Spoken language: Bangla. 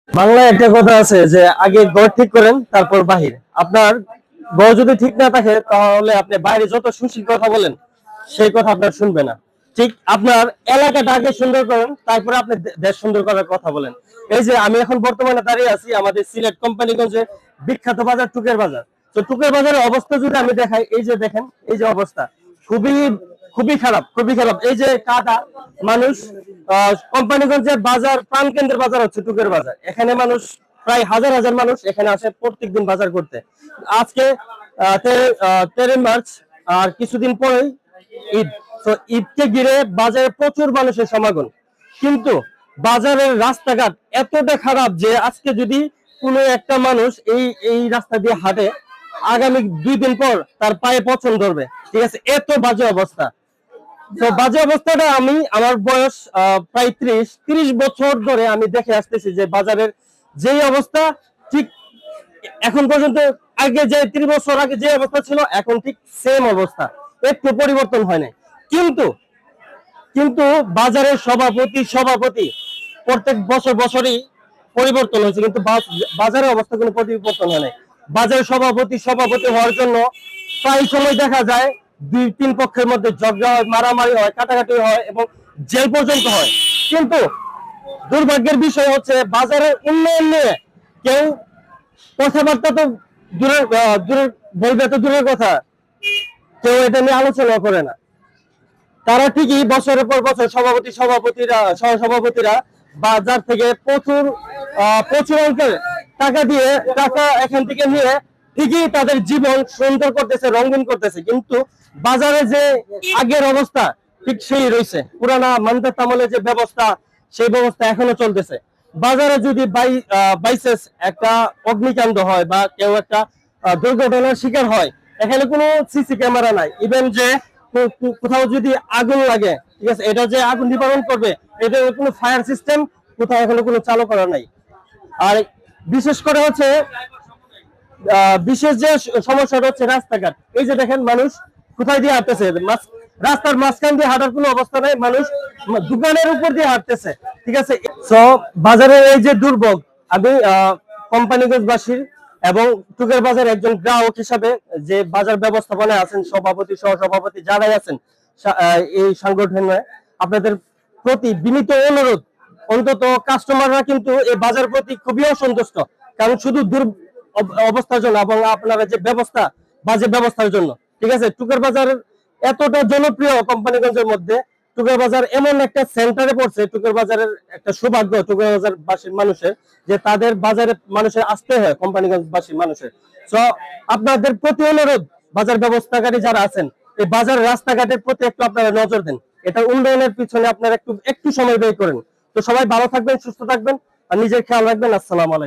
বাংলায় একটা কথা আছে যে আগে ঘর ঠিক করেন তারপর বাহির। আপনার ঘর যদি ঠিক না থাকে তাহলে আপনি বাইরে যত সুশীল কথা বলেন সেই কথা আপনার শুনবে না। ঠিক আপনার এলাকাটা আগে সুন্দর করেন, তারপরে আপনি দেশ সুন্দর করার কথা বলেন। এই যে আমি এখন বর্তমানে দাঁড়িয়ে আছি আমাদের সিলেট কোম্পানিগঞ্জে বিখ্যাত বাজার টুকের বাজার। তো টুকের বাজারের অবস্থা যদি আমি দেখাই, এই যে দেখেন এই যে অবস্থা খুবই খুবই খারাপ, খুবই খারাপ। এই যে কাটা মানুষ, কোম্পানিগঞ্জের বাজার প্রাণকেন্দ্রের বাজার হচ্ছে টুকের বাজার। এখানে মানুষ প্রায় হাজার হাজার মানুষ এখানে আসে প্রত্যেকদিন বাজার করতে। আজকে 13 মার্চ, আর কিছুদিন পরেই ঈদ। তো ঈদকে ঘিরে বাজারে প্রচুর মানুষের সমাগম, কিন্তু বাজারের রাস্তাঘাট এতটা খারাপ যে আজকে যদি কোনো একটা মানুষ এই এই রাস্তা দিয়ে হাঁটে, আগামী 2 দিন পর তার পায়ে পছন্দ ধরবে। ঠিক আছে, এত বাজে অবস্থা। তো বাজে অবস্থাটা আমি আমার বয়স প্রায় 30 বছর ধরে আমি দেখে আসতেছি যে বাজারের যেই অবস্থা ঠিক এখন পর্যন্ত, আগে যে 30 বছর আগে যে অবস্থা ছিল এখন ঠিক সেম অবস্থা, একটু পরিবর্তন হয় নাই। কিন্তু কিন্তু বাজারের সভাপতি প্রত্যেক বছরই পরিবর্তন হয়েছে, কিন্তু বাজারের অবস্থা কোনো পরিবর্তন হয় নাই। বাজারের সভাপতি হওয়ার জন্য প্রায় সময় দেখা যায় 2-3 পক্ষের মধ্যে ঝগড়া হয়, মারামারি হয়, কাটাকাটি হয় এবং জেল পর্যন্ত হয়। কিন্তু দুর্ভাগ্যের বিষয় হচ্ছে বাজারের উন্নয়ন নিয়ে কেউ কথাবার্তা তো দূরের বলবে, তো দূরের কথা, কেউ এটা নিয়ে আলোচনা করে না। তারা ঠিকই বছরের পর বছর সহসভাপতিরা বাজার থেকে প্রচুর প্রচুর অঙ্কের টাকা এখান থেকে নিয়ে ঠিকই তাদের জীবন সুন্দর করতেছে, রঙিন করতেছে, কিন্তু বাজারে যে আগের অবস্থা ঠিক সেই রয়েছে। পুরানা মানদার আমলে যে ব্যবস্থা, সেই ব্যবস্থা এখনো চলতেছে। বাজারে যদি বাইসেস একটা অগ্নিকাণ্ড হয় বা কেউ একটা দুর্ঘটনার শিকার হয়, এখানে কোনো সিসি ক্যামেরা নাই। ইভেন যে কোথাও যদি আগুন লাগে, ঠিক আছে, এটা যে আগুন নিবারণ করবে, এটা কোনো ফায়ার সিস্টেম কোথাও এখনো কোনো চালু করা নাই। আর বিশেষ করে হচ্ছে বিশেষ যে সমস্যাটা হচ্ছে রাস্তাঘাট। এই যে দেখেন মানুষ কোথায় দিয়ে হাঁটতেছে, রাস্তার মাঝখান দিয়ে হাঁটার কোনো অবস্থা নাই, মানুষ দোকানের উপর দিয়ে হাঁটতেছে। ঠিক আছে, তো বাজারের এই যে দুর্ভোগ, আমি কোম্পানিগঞ্জবাসীর এবং টুকের বাজার একজন গ্রাহক হিসাবে যে বাজার ব্যবস্থাপনায় আছেন, সভাপতি সহসভাপতি যারাই আছেন এই সংগঠনে, আপনাদের প্রতি বিনীত অনুরোধ, অন্তত কাস্টমাররা কিন্তু এই বাজার প্রতি খুবই অসন্তুষ্ট। কারণ শুধু অবস্থার জন্য এবং আপনারা যে ব্যবস্থা, বাজে ব্যবস্থার জন্য। ঠিক আছে, টুকের বাজার এতটা জনপ্রিয় কোম্পানিগঞ্জের মধ্যে, টুকের বাজার এমন একটা সেন্টারে পড়ছে, টুকের বাজারের একটা সৌভাগ্য টুকের বাজার বাসীর মানুষের, যে তাদের বাজারে মানুষের আসতে হয় কোম্পানিগঞ্জ বাসীর মানুষের। তো আপনাদের প্রতি অনুরোধ, বাজার ব্যবস্থাকারী যারা আছেন, এই বাজার রাস্তাঘাটের প্রতি একটু আপনারা নজর দেন। এটা উন্নয়নের পিছনে আপনারা একটু সময় ব্যয় করেন। তো সবাই ভালো থাকবেন, সুস্থ থাকবেন, আর নিজের খেয়াল রাখবেন। আসসালামু আলাইকুম।